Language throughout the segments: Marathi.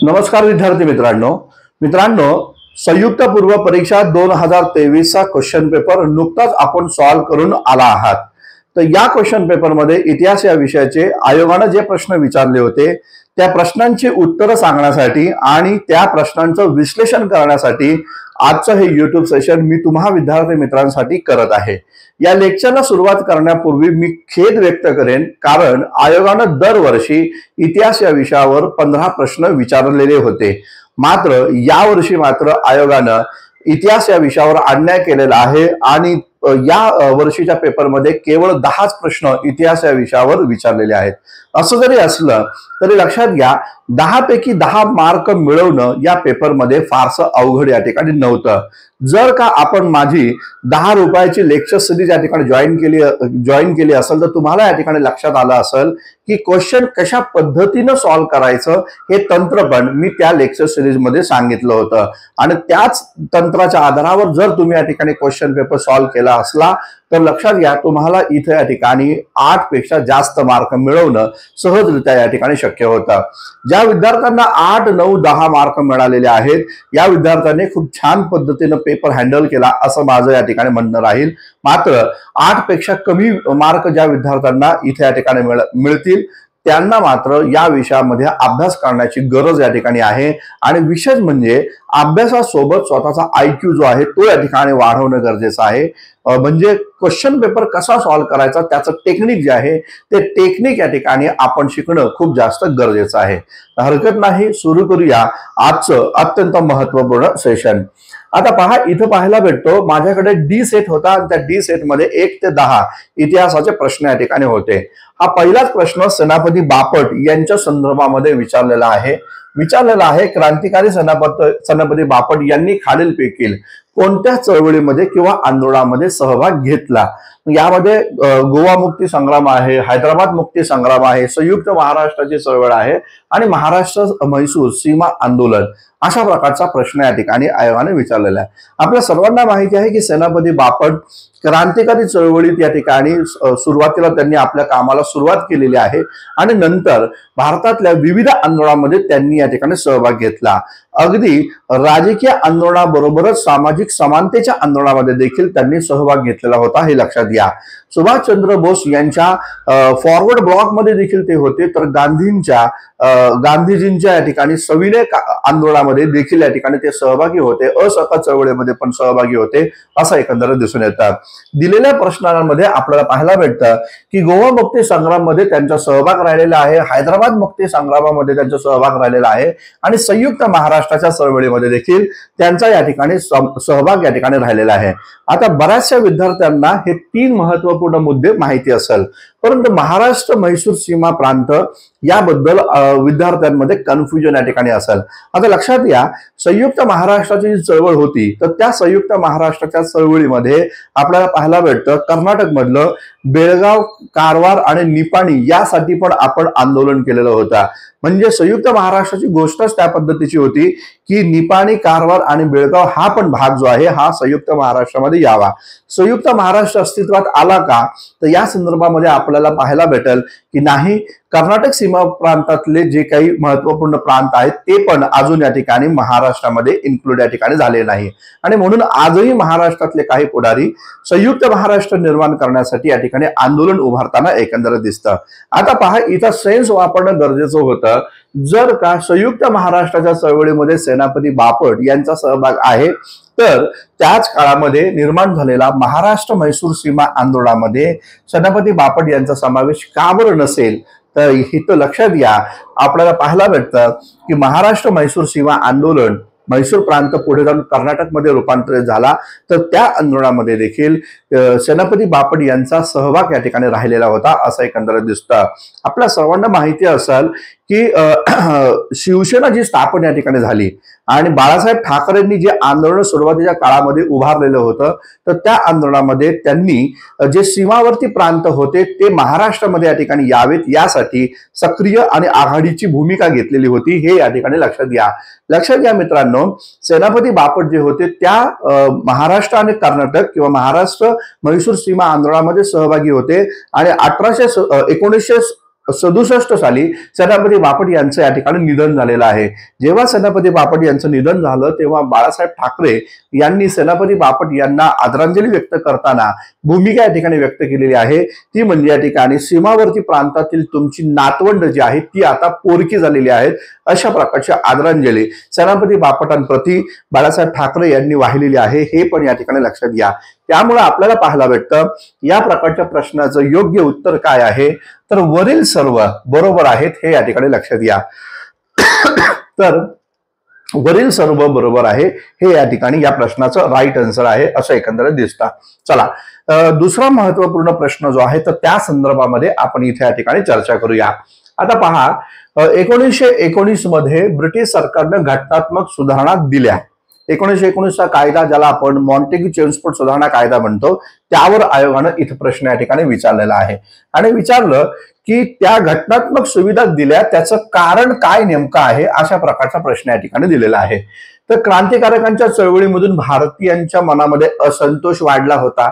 नमस्कार विद्यार्थी मित्रांनो संयुक्त पूर्व परीक्षा 2023 चा क्वेश्चन पेपर नुकताच आपण सॉल्व्ह करून आला आहात। तर या क्वेश्चन पेपर मध्ये इतिहास या विषयाचे आयोगाने जे प्रश्न विचारले होते त्या प्रश्नांची उत्तरं सांगण्यासाठी आणि त्या प्रश्नांचं विश्लेषण करण्यासाठी आजचं हे YouTube सेशन मी तुम्हा विद्यार्थी मित्रांसाठी करत आहे। या लेक्चरला सुरुवात करण्यापूर्वी मी खेद व्यक्त करेन, कारण आयोगाने दरवर्षी इतिहास या विषयावर 15 प्रश्न विचारलेले होते। मात्र यावर्षी मात्र आयोगाने इतिहास या विषयावर अन्याय केलेला आहे आणि या वर्षीच्या पेपरमध्ये केवळ 10च प्रश्न इतिहास या विषयावर विचारलेले आहेत। असं जरी असलं तरी लक्षात घ्या, 10 पैकी 10 मार्क मिळवणं या पेपरमध्ये फारसं अवघड या ठिकाणी नव्हतं। जर का आपण माझी 10 रुपयाची लेक्चर सिरीज या ठिकाणी जॉईन केली असेल तर तुम्हाला या ठिकाणी लक्षात आलं असेल की क्वेश्चन कशा पद्धतीने सॉल्व्ह करायचं हे तंत्र पण मी त्या लेक्चर सिरीज मध्ये सांगितलं होतं आणि त्याच तंत्राच्या आधारावर जर तुम्ही या ठिकाणी क्वेश्चन पेपर सॉल्व्ह केला असला तर लक्षात घ्या, तुम्हाला इथे या ठिकाणी 8 पेक्षा जास्त मार्क मिळवणं सहजरित्या या ठिकाणी शक्य होतं। ज्या विद्यार्थ्यांना 8, 9, 10 मार्क मिळालेले आहेत या विद्यार्थ्यांनी खूप छान पद्धतीने पेपर हँडल केला असं माझं या ठिकाणी म्हणणं राहील। मात्र 8 पेक्षा कमी मार्क ज्या विद्यार्थ्यांना इथे या ठिकाणी मिळतील त्यांना मात्र या विषयामध्ये अभ्यास करण्याची गरज या ठिकाणी आहे आणि विशेष म्हणजे अभ्यासासोबत स्वतःचा IQ जो आहे तो या ठिकाणी वाढवणं गरजेचं आहे। म्हणजे क्वेश्चन पेपर कसा सॉल्व्ह करायचा त्याचं टेक्निक जे आहे ते टेक्निक या ठिकाणी आपण शिकणं खूप जास्त गरजेचं आहे। हरकत नाही, सुरू करूया आजचं अत्यंत महत्त्वपूर्ण सेशन। आता पहा, इथं पाहायला भेटतो माझ्याकडे डी सेट होता आणि त्या डी सेट मध्ये 1 ते 10 इतिहासाचे प्रश्न या ठिकाणी होते। हा पहिलाच प्रश्न सेनापती बापट यांच्या संदर्भामध्ये विचारलेला आहे। क्रांतिकारी सेनापती बापट यांनी खालीलपैकी कोणत्या चळवळीमध्ये किंवा आंदोलनामध्ये सहभाग घेतला? यामध्ये गोवा मुक्ती संग्राम आहे, हैदराबाद मुक्ती संग्राम आहे, संयुक्त महाराष्ट्राची चळवळ आहे आणि महाराष्ट्र म्हैसूर सीमा आंदोलन अशा प्रकारचा प्रश्न या ठिकाणी आयोगाने विचारलेला आहे। आपल्या सर्वांना माहिती आहे की सेनापती बापट क्रांतिकारी चळवळीत या ठिकाणी सुरुवातीला त्यांनी आपल्या कामाला सुरुवात केलेली आहे आणि नंतर भारतातल्या विविध आंदोलनामध्ये त्यांनी या ठिकाणी सहभाग घेतला। अगदी राजकीय आंदोलनाबरोबरच सामाजिक समानतेच्या आंदोलनामध्ये देखील त्यांनी सहभाग घेतलेला होता, हे लक्षात घ्या। सुभाषचंद्र बोस यांच्या फॉरवर्ड ब्लॉक मध्ये देखील ते होते, तर गांधीजींच्या या ठिकाणी सविनय आंदोलनामध्ये देखील या ठिकाणी ते सहभागी होते, असहकार चळवळीमध्ये पण सहभागी होते असं एकंदरीत दिसून येतं। दिलेल्या प्रश्नांमध्ये आपल्याला पाहायला भेटतं की गोवा मुक्ती संग्राम मध्ये त्यांचा सहभाग राहिलेला आहे, हैदराबाद मुक्ती संग्रामामध्ये त्यांचा सहभाग राहिलेला आहे आणि संयुक्त महाराष्ट्राच्या चळवळीमध्ये देखील त्यांचा या ठिकाणी सहभाग या ठिकाणी राहिलेला आहे। आता बऱ्याचशा विद्यार्थ्यांना हे 3 महत्त्वपूर्ण मुद्दे माहिती असेल, परंतु महाराष्ट्र म्हैसूर सीमा प्रांत याबद्दल विद्यार्थ्यांमध्ये कन्फ्युजन या ठिकाणी असेल। आता लक्षात घ्या, संयुक्त महाराष्ट्राची जी चळवळ होती तर त्या संयुक्त महाराष्ट्राच्या चळवळीमध्ये आपल्याला पाहायला भेटतं कर्नाटक मधलं बेळगाव, कारवार आणि निपाणी यासाठी पण आपण आंदोलन केलेलं होतं। म्हणजे संयुक्त महाराष्ट्राची गोष्टच त्या पद्धतीची होती की निपाणी, कारवार आणि बेळगाव हा पण भाग जो आहे हा संयुक्त महाराष्ट्रामध्ये यावा। संयुक्त महाराष्ट्र अस्तित्वात आला का तर या संदर्भामध्ये आपल्याला पाहायला भेटेल की नाही, कर्नाटक सीमा प्रांतातले जे काही महत्त्वपूर्ण प्रांत आहेत ते पण अजून या ठिकाणी महाराष्ट्रामध्ये इन्क्लूड या ठिकाणी झाले नाही आणि म्हणून आजही महाराष्ट्रातले काही पुढारी संयुक्त महाराष्ट्र निर्माण करण्यासाठी या ठिकाणी आंदोलन उभारताना एकंदरीत दिसतं। आता पहा, इथं सेन्स वापरणं गरजेचं होतं। जर का संयुक्त महाराष्ट्राच्या चळवळीमध्ये सेनापती बापट यांचा सहभाग आहे तर त्याच काळामध्ये निर्माण झालेला महाराष्ट्र म्हैसूर सीमा आंदोलनामध्ये सेनापती बापट यांचा समावेश का बरं नसेल? तर इथं लक्षात घ्या, आपल्याला पाहायला भेटतं की महाराष्ट्र म्हैसूर सीमा आंदोलन म्हैसूर प्रांत पुढे जाऊन कर्नाटकमध्ये रूपांतरित झाला, तर त्या आंदोलनामध्ये देखील सेनापती बापट यांचा सहभाग या ठिकाणी राहिलेला होता असं एकंदरीत दिसतं। आपल्या सर्वांना माहिती असेल की शिवसेना जी स्थापन या ठिकाणी झाली आणि बाळासाहेब ठाकरेंनी जे आंदोलन सुरुवातीच्या काळामध्ये उभारलेलं होतं तर त्या आंदोलनामध्ये त्यांनी जे सीमावर्ती प्रांत होते ते महाराष्ट्रामध्ये या ठिकाणी यावेत यासाठी सक्रिय आणि आघाडीची भूमिका घेतलेली होती, हे या ठिकाणी लक्षात घ्या मित्रांनो। सेनापती बापट जे होते त्या महाराष्ट्र आणि कर्नाटक किंवा महाराष्ट्र म्हैसूर सीमा आंदोलनामध्ये सहभागी होते आणि 1967 साली सेनापती बापट यांचं या ठिकाणी निधन झालेलं आहे. जेव्हा सेनापती बापट यांचं निधन झालं तेव्हा बाळासाहेब ठाकरे यांनी सेनापती बापट यांना आदरांजली व्यक्त करताना भूमिका या ठिकाणी व्यक्त केलेली आहे. ती म्हणजे या ठिकाणी सीमावर्ती प्रांतातील तुमची नातवंड जी आहे ती आता पोरकी झालेली आहेत, अशा प्रकारची आदरांजली सेनापती बापटांप्रती बाळासाहेब ठाकरे यांनी वाहिलेली आहे. हे पण या ठिकाणी लक्षात घ्या. त्यामुळे आपल्याला पाहायला भेटतं या प्रकारच्या प्रश्नाचं योग्य उत्तर काय आहे, तर वरील सर्व बरोबर आहेत हे या ठिकाणी लक्षात घ्या. तर वरील सर्व बरोबर आहे हे या ठिकाणी या प्रश्नाचं राईट आन्सर आहे असं एकंदरीत दिसतं. चला, दुसरा महत्वपूर्ण प्रश्न जो आहे तर त्या संदर्भामध्ये आपण इथे या ठिकाणी चर्चा करूया. आता पहा, 1919 मध्ये ब्रिटिश सरकारने घटनात्मक सुधारणा दिल्या. 1919चा कायदा, ज्याला आपण मॉन्टेग्यू चेम्सफोर्ड सुधारणा कायदा म्हणतो, त्यावर आयोगानं इथे प्रश्न या ठिकाणी विचारलेला आहे आणि विचारलं की त्या घटनात्मक सुविधा दिल्या त्याचं कारण काय नेमकं आहे, अशा प्रकारचा प्रश्न या ठिकाणी दिलेला आहे. तर क्रांतिकारकांच्या चळवळीमधून भारतीयांच्या मनामध्ये असंतोष वाढला होता.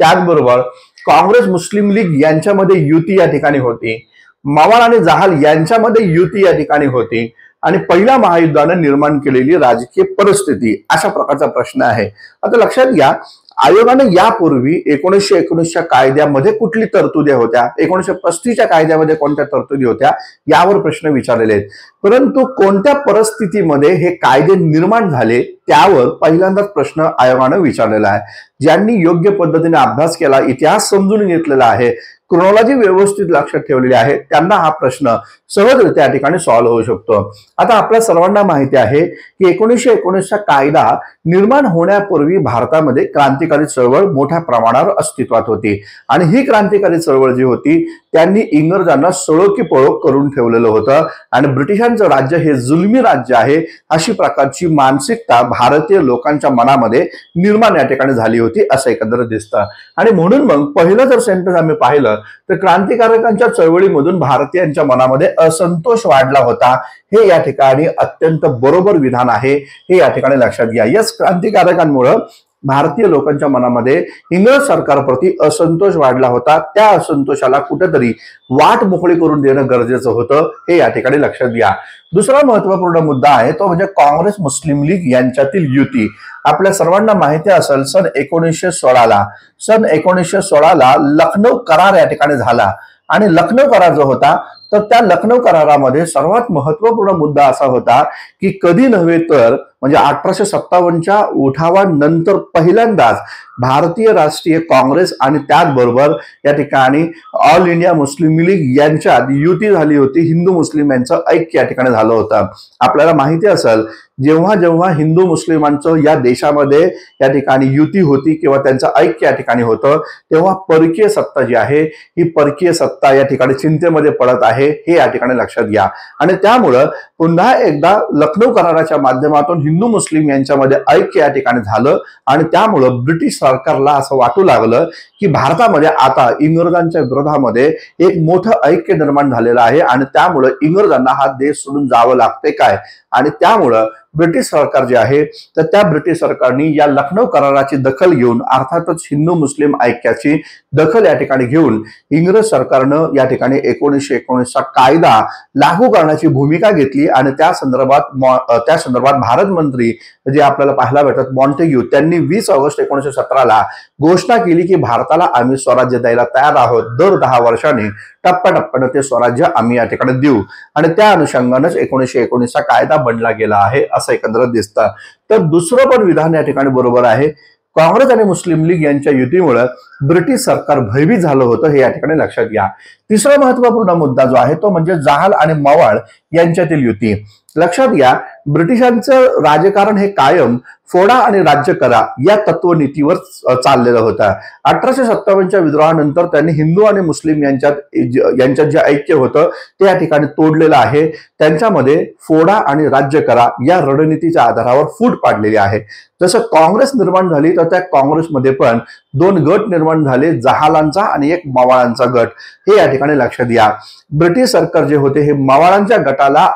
त्याचबरोबर काँग्रेस मुस्लिम लीग यांच्यामध्ये युती या ठिकाणी होती. मवाळ आणि जहाल यांच्यामध्ये युती या ठिकाणी होती आणि पहिल्या महायुद्धाने निर्माण केलेली राजकीय परिस्थिती, अशा प्रकारचा प्रश्न आहे. आता लक्षात घ्या, आयोगाने यापूर्वी 1919च्या कायद्यामध्ये कुठली तरतुदी होत्या, 1935च्या कायद्यामध्ये कोणत्या तरतुदी होत्या, यावर प्रश्न विचारलेले आहेत. परंतु कोणत्या परिस्थितीमध्ये हे कायदे निर्माण झाले त्यावर पहिल्यांदाच प्रश्न आयोगाने विचारलेला आहे. ज्यांनी योग्य पद्धतीने अभ्यास केला, इतिहास समजून घेतलेला आहे, क्रोनॉलॉजी व्यवस्थित लक्षात ठेवलेली आहे, त्यांना हा प्रश्न सहजरित्या या ठिकाणी सॉल्व्ह होऊ शकतो. आता आपल्या सर्वांना माहिती आहे की 1919चा कायदा निर्माण होण्यापूर्वी भारतामध्ये क्रांतिकारी चळवळ मोठ्या प्रमाणावर अस्तित्वात होती आणि ही क्रांतिकारी चळवळ जी होती त्यांनी इंग्रजांना सळो की पळो करून ठेवलेलं होतं आणि ब्रिटिशांचं राज्य हे जुलमी राज्य आहे, अशी प्रकारची मानसिकता भारतीय लोकांच्या मनामध्ये निर्माण या ठिकाणी झाली होती असं एकंदरीत दिसतं. आणि म्हणून मग पहिलं जर सेंटेन्स आम्ही पाहिलं तर क्रांतिकारकांच्या चळवळीमधून भारतीयांच्या मनामध्ये असंतोष वाढला होता, हे या ठिकाणी अत्यंत बरोबर विधान आहे, हे या ठिकाणी लक्षात घ्या. याच क्रांतिकारकांमुळे भारतीय लोकांच्या मनामध्ये इंग्रज सरकारप्रती असंतोष वाढला होता. त्या असंतोषाला कुठेतरी वाट मोकळी करून देणं गरजेचं होतं, हे या ठिकाणी लक्षात घ्या. दुसरा महत्वपूर्ण मुद्दा आहे तो म्हणजे काँग्रेस मुस्लिम लीग यांच्यातील युती. आपल्या सर्वांना माहिती असेल, सन 1916ला लखनौ करार या ठिकाणी झाला आणि लखनौ करार जो होता तर त्या लखनौ करारामध्ये सर्वात महत्वपूर्ण मुद्दा असा होता की कधी नव्हे तर म्हणजे 1857च्या उठावानंतर पहिल्यांदाच भारतीय राष्ट्रीय काँग्रेस आणि त्याचबरोबर या ठिकाणी ऑल इंडिया मुस्लिम लीग यांच्यात युती झाली होती. हिंदू मुस्लिम यांचं ऐक्य या ठिकाणी झालं होतं. आपल्याला माहिती असेल, जेव्हा जेव्हा हिंदू मुस्लिमांचं या देशामध्ये या ठिकाणी युती होती किंवा त्यांचं ऐक्य या ठिकाणी होतं, तेव्हा परकीय सत्ता जी आहे ही परकीय सत्ता या ठिकाणी चिंतेमध्ये पडत आहे, हे या ठिकाणी लक्षात घ्या. आणि त्यामुळं पुन्हा एकदा लखनौ कराराच्या माध्यमातून हिंदू मुस्लिम यांच्यामध्ये ऐक्य या ठिकाणी झालं आणि त्यामुळं ब्रिटिश सरकारला असं वाटू लागलं की भारतामध्ये आता इंग्रजांच्या विरोधामध्ये एक मोठं ऐक्य निर्माण झालेलं आहे आणि त्यामुळं इंग्रजांना हा देश सोडून जावं लागते काय. आणि त्यामुळं ब्रिटिश सरकार जे आहे तर त्या ब्रिटिश सरकारने या लखनौ कराराची दखल घेऊन, अर्थातच हिंदू मुस्लिम ऐक्याची दखल या ठिकाणी घेऊन इंग्रज सरकारनं या ठिकाणी 1919चा कायदा लागू करण्याची भूमिका घेतली आणि त्या संदर्भात भारत मंत्री जे आपल्याला पाहायला भेटतात मॉन्टेग्यू, त्यांनी 20 ऑगस्ट 1917ला घोषणा केली की भारताला आम्ही स्वराज्य द्यायला तयार आहोत. दर 10 वर्षांनी टप्प्याटप्प्यानं ते स्वराज्य आम्ही या ठिकाणी देऊ आणि त्या अनुषंगानेच 1919चा कायदा बनला गेला आहे असं एकंदरीत दिसतं. तर दुसरं पण विधान या ठिकाणी बरोबर आहे. काँग्रेस आणि मुस्लिम लीग यांच्या युतीमुळे ब्रिटिश सरकार भयभीत झालं होतं, हे या ठिकाणी लक्षात घ्या. तिसरा महत्वपूर्ण मुद्दा जो आहे तो म्हणजे जहाल आणि मवाळ यांच्यातील युती. लक्षात घ्या, ब्रिटिशांचं राजकारण हे कायम फोडा आणि राज्य करा या तत्वनीतीवर चाललेलं होतं. 1857च्या विद्रोहानंतर त्यांनी हिंदू आणि मुस्लिम यांच्यात जे ऐक्य होतं ते या ठिकाणी तोडलेलं आहे. त्यांच्यामध्ये फोडा आणि राज्य करा या रणनीतीच्या आधारावर फूट पाडलेली आहे. जसं काँग्रेस निर्माण झाली तर त्या काँग्रेसमध्ये पण 2 गट निर्माण झाले, जहालांचा आणि एक मवाळांचा गट, हे या ठिकाणी लक्षात घ्या. ब्रिटिश सरकार जे होते हे मवाळांच्या गटाला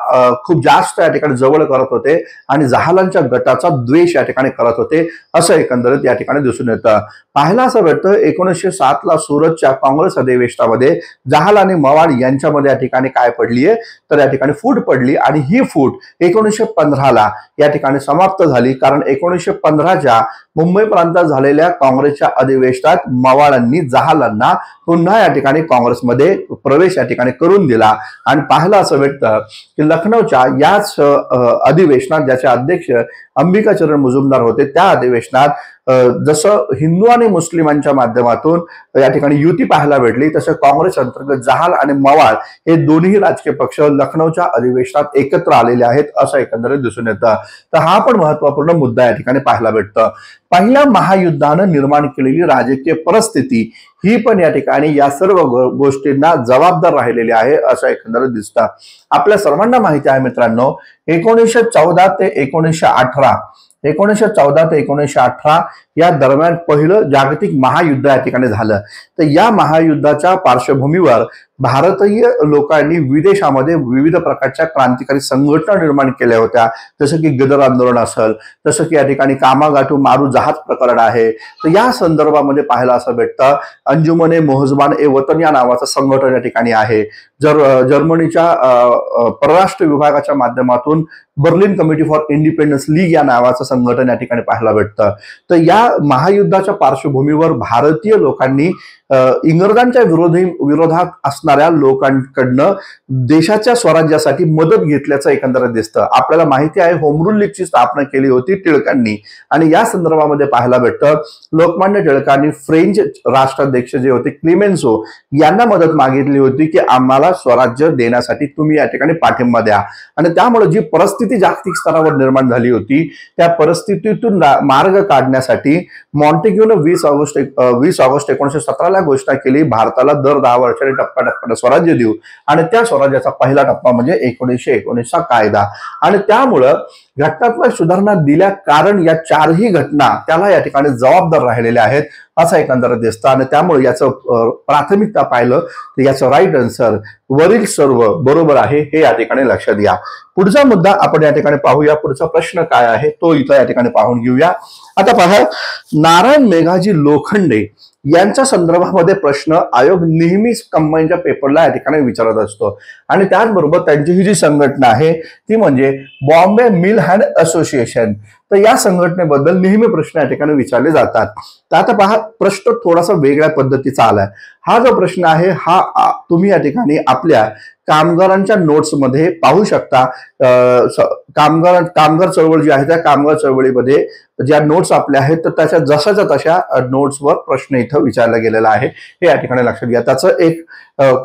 खूप जास्त या ठिकाणी जवळ करत होते आणि जहालांच्या गटाचा द्वेष या ठिकाणी करत होते, असं एकंदरीत या ठिकाणी दिसून येतं. पाहायला असं भेटतं 1907 ला सुरतच्या काँग्रेस अधिवेशनामध्ये जहाल आणि मवाळ यांच्यामध्ये या ठिकाणी काय पडलीये तर या ठिकाणी फूट पडली आणि ही फूट 1915 ला या ठिकाणी समाप्त झाली, कारण 1915च्या मुंबई प्रांतात झालेल्या काँग्रेसच्या अधिवेशनात मवाळांनी जहालांना पुन्हा या ठिकाणी काँग्रेसमध्ये प्रवेश या ठिकाणी करून दिला. आणि पाहायला असं भेटतं की लखनौच्या याच अधिवेशनात ज्याचे अध्यक्ष अंबिकाचरण मुजुमदार होते, त्या अधिवेशनात जसं हिंदू आणि मुस्लिमांच्या माध्यमातून या ठिकाणी युती पाहायला भेटली, तसं काँग्रेस अंतर्गत जहाल आणि मवाळ हे दोन्ही राजकीय पक्ष लखनौच्या अधिवेशनात एकत्र आलेले आहेत, असं एकंदरीत दिसून येतं. तर हा पण महत्वपूर्ण मुद्दा या ठिकाणी पाहायला भेटतं. पहिल्या महायुद्धानं निर्माण केलेली राजकीय परिस्थिती ही पण या ठिकाणी या सर्व गोष्टींना जबाबदार राहिलेली आहे, असं एकंदरीत दिसतं. आपल्या सर्वांना माहिती आहे मित्रांनो, 1914 ते 1918 या दरम्यान पहिलं जागतिक महायुद्ध या ठिकाणी झालं. तर या महायुद्धाच्या पार्श्वभूमीवर भारतीय लोकांनी विदेशामध्ये विविध प्रकारच्या क्रांतिकारी संघटना निर्माण केल्या होत्या, जसं की गदर आंदोलन असेल, जसं की या ठिकाणी कामागाटू मारू जहाज प्रकरण आहे. तर या संदर्भामध्ये पाहायला असं भेटतं अंजुमने मोहजबान ए वतन या नावाचं संघटन या ठिकाणी आहे. जर्मनीच्या परराष्ट्र विभागाच्या माध्यमातून Berlin committee for independence league या नावाचं संघटन या ठिकाणी पाहायला भेटतं. तर या महायुद्धाच्या पार्श्वभूमीवर भारतीय लोकांनी इंग्रजांच्या विरोधात असणाऱ्या लोकांकडनं देशाच्या स्वराज्यासाठी मदत घेतल्याचं एकंदरीत दिसतं. आपल्याला माहिती आहे होम रूल लीगची स्थापना केली होती टिळकांनी, आणि या संदर्भामध्ये पाहायला भेटतं लोकमान्य टिळकांनी फ्रेंच राष्ट्राध्यक्ष जे होते क्लिमेन्सो यांना मदत मागितली होती की आम्हाला स्वराज्य देण्यासाठी तुम्ही या ठिकाणी पाठिंबा द्या. आणि त्यामुळे जी परिस्थिती जागतिक स्तरावर निर्माण झाली होती त्या परिस्थितीतून मार्ग काढण्यासाठी मॉन्टेग्यूनं 20 ऑगस्ट 1917 घोषणा केली, भारताला दर 10 वर्षांनी टप्प्याटप्प्याने स्वराज्य देऊ. आणि त्या स्वराज्याचा पहिला टप्पा म्हणजे 1919 चा कायदा. आणि त्यामुळं घटनात्मक सुधारणा दिल्या, कारण या चारही घटना त्याला या ठिकाणी जबाबदार राहिलेल्या आहेत, असं एकंदरीत दिसतं. आणि त्यामुळे याचं प्राथमिकता पाहिलं तर याचं राईट आन्सर वरील सर्व बरोबर आहे हे या ठिकाणी लक्षात घ्या. पुढचा मुद्दा आपण या ठिकाणी पाहूया. पुढचा प्रश्न काय आहे तो इथं या ठिकाणी पाहून घेऊया. आता पहा, नारायण मेघाजी लोखंडे यांच्या संदर्भामध्ये प्रश्न आयोग नेहमीच कंबाईनच्या पेपरला या ठिकाणी विचारत असतो. आणि त्याचबरोबर त्यांची ही जी संघटना आहे ती म्हणजे बॉम्बे मिल हँड असोसिएशन. तर या संघटनेबद्दल नेहमी प्रश्न या ठिकाणी विचारले जातात. तर आता पहा, प्रश्न थोडासा वेगळ्या पद्धतीचा आलाय. हा जो प्रश्न आहे हा तुम्ही या ठिकाणी आपल्या कामगारांच्या नोट्स मध्ये पाहू शकता. कामगार चळवळ जी आहे त्या कामगार चळवळीमध्ये ज्या नोट्स आपल्या आहेत तर त्याच्या जशाच्या तशा नोट्सवर प्रश्न इथं विचारला गेलेला आहे, हे या ठिकाणी लक्षात घ्या. त्याचं एक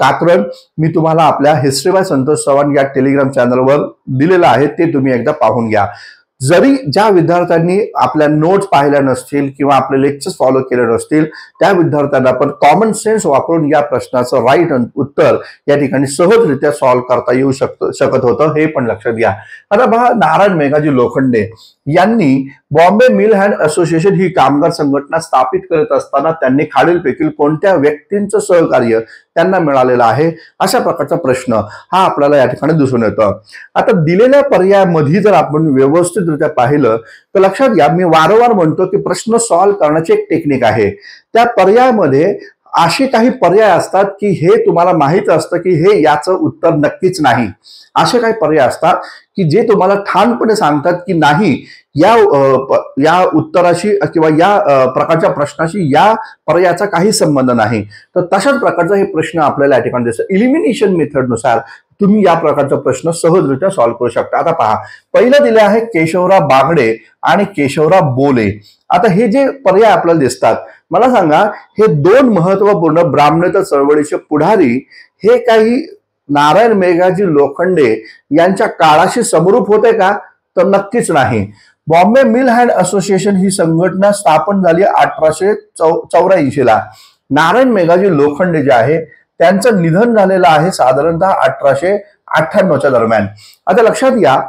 कात्रण मी तुम्हाला आपल्या हिस्ट्री बाय संतोष चव्हाण या टेलिग्राम चॅनलवर दिलेलं आहे, ते तुम्ही एकदा पाहून घ्या. जरी ज्या विद्यार्थ्यांनी आपल्या नोट्स पाहिल्या नसतील किंवा आपले लेक्चर्स फॉलो केले नसतील त्या विद्यार्थ्यांना पण कॉमन सेन्स वापरून या प्रश्नाचं राईट उत्तर या ठिकाणी सहजरित्या सॉल्व्ह करता येऊ शकत होतं, हे पण लक्षात घ्या. आता पहा, नारायण मेघाजी लोखंडे यांनी बॉम्बे मिल हँड असोसिएशन ही कामगार संघटना स्थापित करत असताना त्यांनी खालीलपैकी कोणत्या व्यक्तींचं सहकार्य त्यांना मिळालेलं आहे, अशा प्रकारचा प्रश्न हा आपल्याला या ठिकाणी दिसून येतो. आता दिलेल्या पर्यायामध्ये जर आपण व्यवस्थितरित्या पाहिलं तर लक्षात घ्या, मी वारंवार म्हणतो की प्रश्न सॉल्व्ह करण्याची एक टेक्निक आहे. त्या पर्यायामध्ये असे काही पर्याय असतात की हे तुम्हाला माहित असतं की हे याचं उत्तर नक्कीच नाही. असे काही पर्याय असतात की जे तुम्हाला ठामपणे सांगतात की नाही, या उत्तराशी किंवा या प्रकारच्या प्रश्नाशी या पर्यायाचा काही संबंध नाही. तर तशाच प्रकारचा हे प्रश्न आपल्याला या ठिकाणी दिसतो. इलिमिनेशन मेथडनुसार तुम्ही या प्रकारचा प्रश्न सहजरित्या सॉल्व्ह करू शकता. आता पहा, पहिलं दिले आहे केशवराव बागडे आणि केशवराव बोले. आता हे जे पर्याय आपल्याला दिसतात, मला सांगा, हे दोन महत्वपूर्ण ब्राह्मणेतर चळवळीचे पुढारी हे काही नारायण मेघाजी लोखंडे यांच्या काळाशी समरूप होते का? तर नक्कीच नाही. बॉम्बे मिल हँड असोसिएशन ही संघटना स्थापन झाली 1884 ला. नारायण मेघाजी लोखंडे जे आहे त्यांचं निधन झालेलं आहे साधारणतः 1898च्या दरम्यान. आता लक्षात घ्या,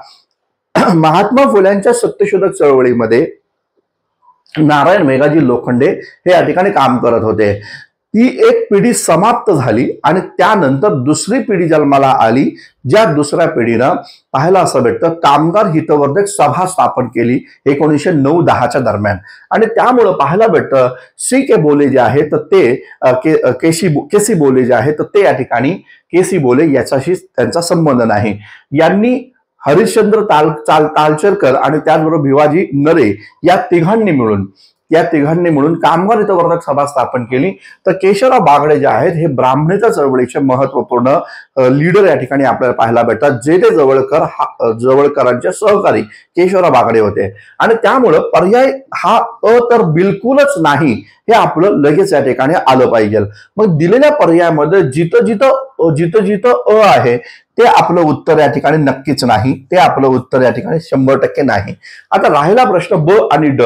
महात्मा फुल्यांच्या सत्यशोधक चळवळीमध्ये नारायण मेघाजी लोखंडे हे या ठिकाणी काम करत होते. ती एक पिढी समाप्त झाली आणि त्यानंतर दुसरी पिढी जन्माला आली, ज्या दुसऱ्या पिढीनं पाहायला असं भेटतं कामगार हितवर्धक सभा स्थापन केली 1909-10च्या दरम्यान. आणि त्यामुळं पाहायला भेटतं के बोले जे आहे तर ते केसी बोले जे आहे तर ते या ठिकाणी केसी बोले याच्याशी त्यांचा संबंध नाही. यांनी हरिश्चंद्र तालचेरकर आणि त्याचबरोबर भिवाजी नरे या तिघांनी मिळून कामगार हितवर्धक सभा स्थापन केली. तर केशवराव बागडे जे आहेत हे ब्राह्मणेतर चळवळीचे महत्वपूर्ण लीडर या ठिकाणी आपल्याला पाहायला भेटतात. जे ते जवळकरांचे सहकारी केशवराव बागडे होते. आणि त्यामुळं पर्याय हा तर बिलकुलच नाही हे आपलं लगेच या ठिकाणी आलं पाहिजे. मग दिलेल्या पर्यायामध्ये जिथं आहे ते आपलं उत्तर या ठिकाणी नक्कीच नाही, ते आपलं उत्तर या ठिकाणी 100% नाही. आता राहिला प्रश्न ब आणि ड,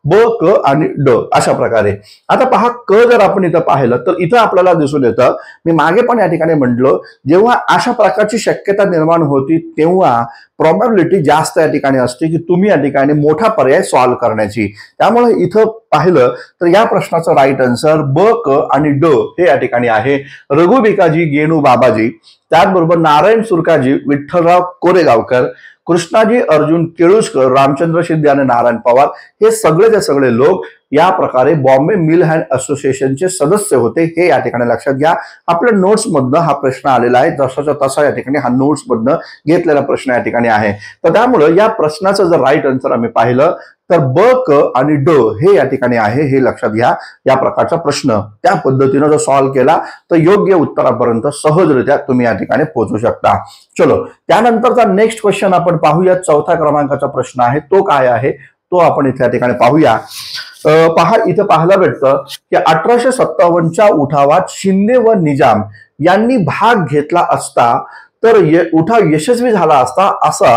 ब क आणि ड अशा प्रकारे. आता पहा क जर आपण इथं पाहिलं तर इथं आपल्याला दिसून येतं, मी मागे पण या ठिकाणी म्हटलं, जेव्हा अशा प्रकारची शक्यता निर्माण होती तेव्हा प्रॉबॅबिलिटी जास्त या ठिकाणी असते की तुम्ही या ठिकाणी मोठा पर्याय सॉल्व्ह करण्याची. त्यामुळे इथं पाहिलं तर या प्रश्नाचं राईट आन्सर ब क आणि ड हे या ठिकाणी आहे. रघु भिकाजी, गेनू बाबाजी, त्याचबरोबर नारायण सुरकाजी, विठ्ठलराव कोरेगावकर, कृष्णाजी अर्जुन केळुसकर, रामचंद्र शिंदे आणि नारायण पवार हे सगळे लोक या प्रकारे बॉम्बे मिल हँड असोसिएशनचे सदस्य होते. हे या ठिकाणी लक्षात घ्या. आपल्या नोट्स मधनं हा प्रश्न आलेला आहे, जसाच्या तसा या ठिकाणी हा नोट्स मधनं घेतलेला प्रश्न या ठिकाणी आहे. तर त्यामुळे या प्रश्नाचं जर राईट आन्सर आम्ही पाहिलं तर ब क आणि ड हे या ठिकाणी आहे, हे लक्षात घ्या. या प्रकारचा प्रश्न त्या पद्धतीनं जर सॉल्व्ह केला तर योग्य उत्तरापर्यंत सहजरित्या तुम्ही या ठिकाणी पोहोचू शकता. चलो, त्यानंतरचा नेक्स्ट क्वेश्चन आपण पाहूया. 4थ्या क्रमांकाचा प्रश्न आहे, तो काय आहे तो आपण इथे या ठिकाणी पाहूया. पहा, इथं पाहायला भेटतं की 1857च्या उठावात शिंदे व निजाम यांनी भाग घेतला असता तर उठाव यशस्वी झाला असता असा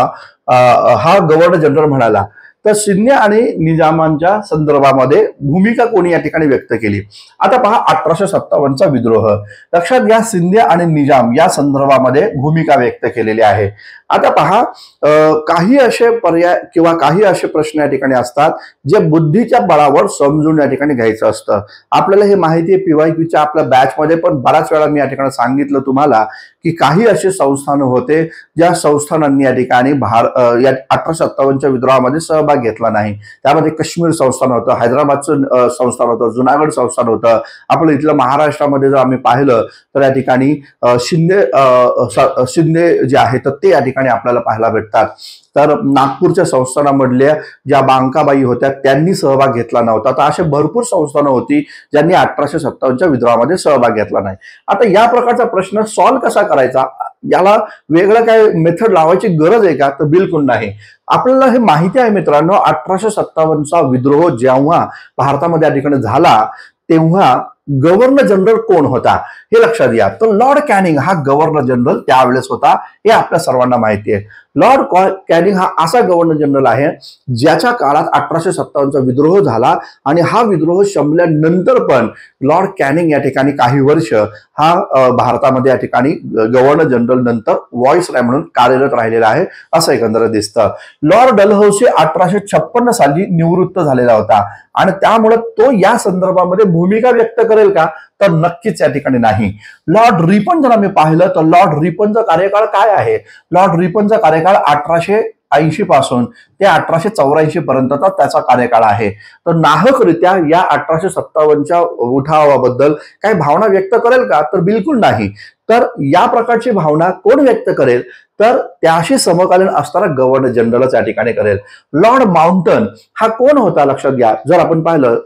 हा गव्हर्नर जनरल म्हणाला. तर शिंदे आणि निजामांच्या संदर्भामध्ये भूमिका कोणी या ठिकाणी व्यक्त केली. आता पहा, 1857चा विद्रोह लक्षात घ्या. शिंदे आणि निजाम या संदर्भामध्ये भूमिका व्यक्त केलेली आहे. आता पहा, काही असे पर्याय किंवा काही असे प्रश्न या ठिकाणी असतात जे बुद्धीच्या बळावर समजून या ठिकाणी घ्यायचं असतं. आपल्याला हे माहिती आहे, PYQच्या आपल्या बॅचमध्ये पण बऱ्याच वेळा मी या ठिकाणी सांगितलं तुम्हाला की काही असे संस्थान होते ज्या संस्थानांनी या ठिकाणी या 1857च्या विद्रोहामध्ये सहभाग घेतला नाही. त्यामध्ये काश्मीर संस्थान होतं, हैदराबादचं संस्थान होतं, जुनागड संस्थान होतं. आपलं इथलं महाराष्ट्रामध्ये जर आम्ही पाहिलं तर या ठिकाणी शिंदे जे आहे तर ते या ठिकाणी आपल्याला पाहायला भेटतात. तर नागपूरच्या संस्थानामधल्या ज्या बांकाबाई होत्या त्यांनी सहभाग घेतला नव्हता. तर असे भरपूर संस्थानं होती ज्यांनी 1857च्या विद्रोहामध्ये सहभाग घेतला नाही. आता या प्रकारचा प्रश्न सॉल्व्ह कसा करायचा, याला वेगळं काय मेथड लावायची गरज आहे का, तर बिलकुल नाही. आपल्याला हे माहिती आहे मित्रांनो, 1857चा विद्रोह जेव्हा भारतामध्ये या ठिकाणी झाला तेव्हा गव्हर्नर जनरल कोण होता हे लक्षात घ्या. तर लॉर्ड कॅनिंग हा गव्हर्नर जनरल त्यावेळेस होता, हे आपल्या सर्वांना माहिती आहे. लॉर्ड कॅनिंग हा असा गव्हर्नर जनरल आहे ज्याच्या काळात 1857चा विद्रोह झाला आणि हा विद्रोह शमल्यानंतर पण लॉर्ड कॅनिंग या ठिकाणी काही वर्ष हा भारतामध्ये या ठिकाणी गव्हर्नर जनरल नंतर व्हॉइसरॉय म्हणून कार्यरत राहिलेला आहे असं एकंदरीत दिसतं. लॉर्ड डलहौसी 1856 साली निवृत्त झालेला होता आणि त्यामुळे तो या संदर्भामध्ये भूमिका व्यक्त करेल का, तर नक्कीच या ठिकाणी नाही. लॉर्ड रिपन जर आम्ही पाहिलं तर लॉर्ड रिपनचा कार्यकाळ काय आहे, लॉर्ड रिपनचा कार्यकाळ 1880 पासून ते 1884 पर्यंतचा त्याचा कार्यकाळ आहे. तर नाहकरित्या या 1857च्या उठावाबद्दल काही भावना व्यक्त करेल का, तर बिलकुल नाही. तर या प्रकारची भावना कोण व्यक्त करेल, तर त्याशी समकालीन असणारा गव्हर्नर जनरलच या ठिकाणी करेल. लॉर्ड माउंटन हा कोण होता लक्षात घ्या. जर आपण पाहिलं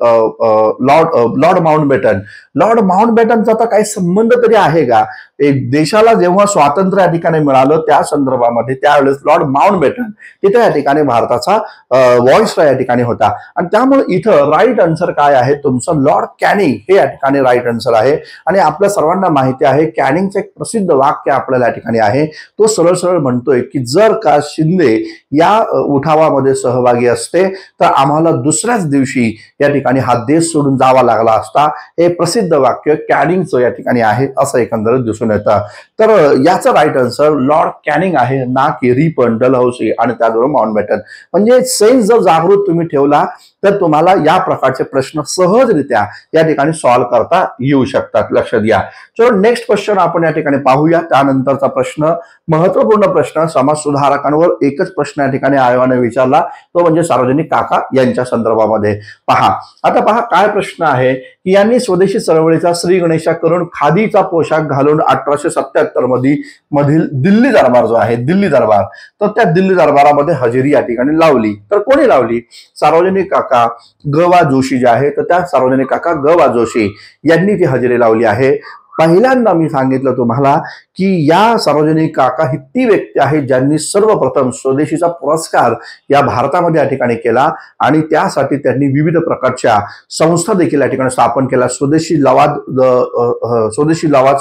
लॉर्ड माउंटबॅटनचा आता काही संबंध तरी आहे का, एक देशाला जेव्हा स्वातंत्र्य या ठिकाणी मिळालं त्या संदर्भामध्ये त्यावेळेस लॉर्ड माउंटबॅटन तिथे या ठिकाणी भारताचा व्हॉइसरॉय या ठिकाणी होता. आणि त्यामुळे इथं राईट आन्सर काय आहे तुमचं, लॉर्ड कॅनिंग हे या ठिकाणी राईट आन्सर आहे. आणि आपल्या सर्वांना माहिती आहे कॅनिंगचं एक प्रसिद्ध वाक्य आपल्याला या ठिकाणी आहे, तो सरळ सरळ म्हणतोय की जर का शिंदे या उठावामध्ये सहभागी असते तर आम्हाला दुसऱ्याच दिवशी या ठिकाणी हा देश सोडून जावा लागला असता. हे प्रसिद्ध वाक्य कॅनिंगचं या ठिकाणी आहे असं एकंदरीत दिसून येतं. तर याचं राईट आन्सर लॉर्ड कॅनिंग आहे, ना की रिपन, डलहौसी आणि त्याचबरोबर माउंटबॅटन. म्हणजे सेन्स जर जागृत तुम्ही ठेवला तर तुम्हाला या प्रकारचे प्रश्न सहजरित्या या ठिकाणी सॉल्व्ह करता येऊ शकतात. लक्षात घ्या. चलो नेक्स्ट क्वेश्चन आपण या ठिकाणी पाहूया. त्यानंतरचा प्रश्न महत्वपूर्ण प्रश्न, समाज सुधारकांवर एकच प्रश्न या ठिकाणी आयोगाने विचारला, तो म्हणजे सार्वजनिक काका यांच्या संदर्भामध्ये. आता पहा काय प्रश्न आहे की यांनी स्वदेशी चळवळीचा श्री गणेशा करून खादीचा पोशाख घालून 1877 मधील दिल्ली दरबार जो आहे, दिल्ली दरबार, तर त्या दिल्ली दरबारामध्ये हजेरी या ठिकाणी लावली. तर कोणी लावली? सार्वजनिक काका ग.वा. जोशी जे आहे, तर त्या सार्वजनिक काका ग.वा. जोशी यांनी ती हजेरी लावली आहे. पहिल्यांदा मी सांगितलं तुम्हाला की या सार्वजनिक काका ही ती व्यक्ती आहे ज्यांनी सर्वप्रथम स्वदेशीचा पुरस्कार या भारतामध्ये या ठिकाणी केला आणि त्यासाठी त्यांनी विविध प्रकारच्या संस्था देखील या ठिकाणी स्थापन केल्या. स्वदेशी लवाद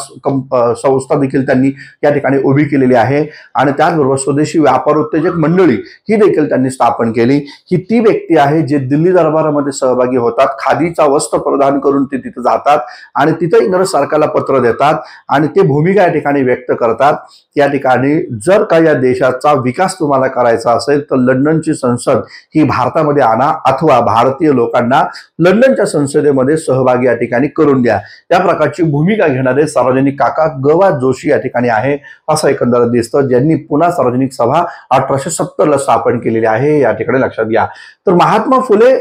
संस्था देखील त्यांनी या ठिकाणी उभी केलेली आहे आणि त्याचबरोबर स्वदेशी व्यापार उत्तेजक मंडळी ही देखील त्यांनी स्थापन केली. ही ती व्यक्ती आहे जे दिल्ली दरबारामध्ये सहभागी होतात, खादीचा वस्त्र प्रदान करून ते तिथे जातात आणि तिथे इंग्रज सरकारला पत्र देतात आणि ते भूमिका या ठिकाणी व्यक्त करतात. या ठिकाणी जर का या देशाचा विकास तुम्हाला करायचा असेल तर लंडनची संसद ही भारतामध्ये आणा अथवा भारतीय लोकांना लंडनच्या संसदेमध्ये सहभागी या ठिकाणी करून द्या. या प्रकारची भूमिका घेणारे सार्वजनिक काका ग.वा. जोशी या ठिकाणी आहे असं एकंदरीत दिसतं, ज्यांनी पुन्हा सार्वजनिक सभा 1870 ला स्थापन केलेली आहे. या ठिकाणी लक्षात घ्या. तर महात्मा फुले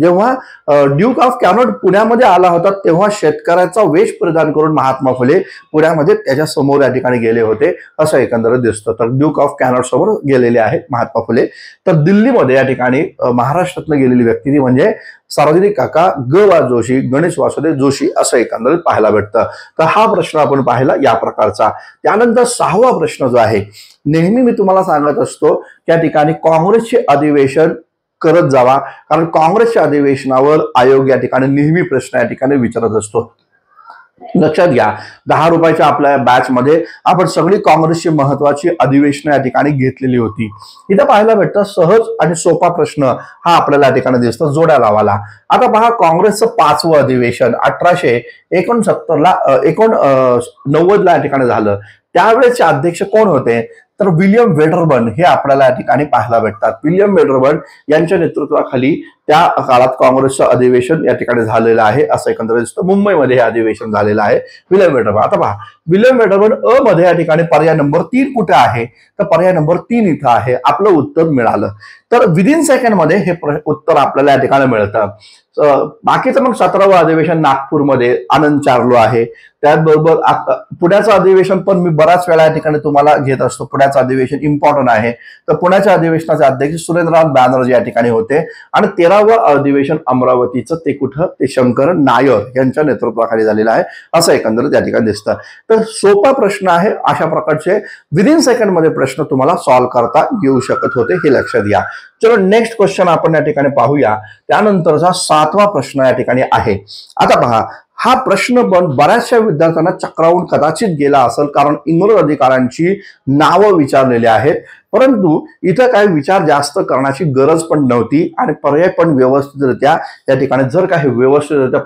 जेव्हा ड्यूक ऑफ कॅनॉट पुण्यामध्ये आला होता तेव्हा शेतकऱ्याचा वेश परिधान करून महात्मा फुले पुण्यामध्ये त्याच्या समोर या ठिकाणी गेले होते असं एकंदरीत दिसतं. तर ड्यूक ऑफ कॅनॉट समोर गेलेले आहेत महात्मा फुले. तर दिल्लीमध्ये या ठिकाणी महाराष्ट्रातनं गेलेली व्यक्ती ती म्हणजे सार्वजनिक काका ग.वा. जोशी, गणेश वासुदेव जोशी असं एकंदरीत पाहायला भेटतं. तर हा प्रश्न आपण पाहिला या प्रकारचा. त्यानंतर 6वा प्रश्न जो आहे, नेहमी मी तुम्हाला सांगत असतो त्या ठिकाणी काँग्रेसचे अधिवेशन करत जावा, कारण काँग्रेसच्या अधिवेशनावर आयोग या ठिकाणी नेहमी प्रश्न या ठिकाणी विचारत असतो. लक्षात घ्या. 10 रुपयाच्या आपल्या बॅच मध्ये आपण सगळी काँग्रेसची महत्वाची अधिवेशनं या ठिकाणी घेतलेली होती. इथं पाहायला भेटतं सहज आणि सोपा प्रश्न हा आपल्याला या ठिकाणी दिसतो जोड्या लावाला. आता पहा, काँग्रेसचं 5वं अधिवेशन 1869 ला 1990 ला या ठिकाणी झालं. त्यावेळेचे अध्यक्ष कोण होते? तर विल्यम वेडरबर्न हे आपल्याला या ठिकाणी पाहायला भेटतात. विल्यम वेडरबर्न यांच्या नेतृत्वाखाली त्या काळात काँग्रेसचं अधिवेशन या ठिकाणी झालेलं आहे असं एकंदरीत दिसतं. मुंबईमध्ये हे अधिवेशन झालेलं आहे विल्यम वेडरबर्न. आता पहा, विल्यम वेडरबर्न अ मध्ये या ठिकाणी पर्याय नंबर 3 कुठे आहे? तर पर्याय नंबर 3 इथं आहे. आपलं उत्तर मिळालं. तर विदिन सेकंड मध्ये हे उत्तर आपल्याला या ठिकाणी मिळतं. बाकीचं मग 17वं अधिवेशन नागपूरमध्ये आनंद चार्लो आहे. त्याचबरोबर पुण्याचं अधिवेशन पण मी बऱ्याच वेळा या ठिकाणी तुम्हाला घेत असतो. पुण्याचं अधिवेशन इम्पॉर्टंट आहे. तर पुण्याच्या अधिवेशनाचे अध्यक्ष सुरेंद्रनाथ बॅनर्जी या ठिकाणी होते आणि 13वं अधिवेशन अमरावतीचं ते कुठं? ते शंकर नायर यांच्या नेतृत्वाखाली झालेलं आहे असं एकंदरीत या ठिकाणी दिसतं. तर सोपा प्रश्न आहे. अशा प्रकारचे विदिन सेकंड मध्ये प्रश्न तुम्हाला सॉल्व्ह करता येऊ शकत होते, हे लक्षात घ्या. चलो नेक्स्ट क्वेश्चन आपण या ठिकाणी पाहूया. त्यानंतरचा 7वा प्रश्न या ठिकाणी आहे. आता पहा, हा प्रश्न पण बऱ्याचशा विद्यार्थ्यांना चक्रावून कदाचित गेला असेल, कारण इंग्रज अधिकाऱ्यांची नावं विचारलेली आहेत, परंतु इथं काही विचार जास्त करण्याची गरज पण नव्हती आणि पर्याय पण व्यवस्थितरित्या या ठिकाणी जर काही व्यवस्थितरित्या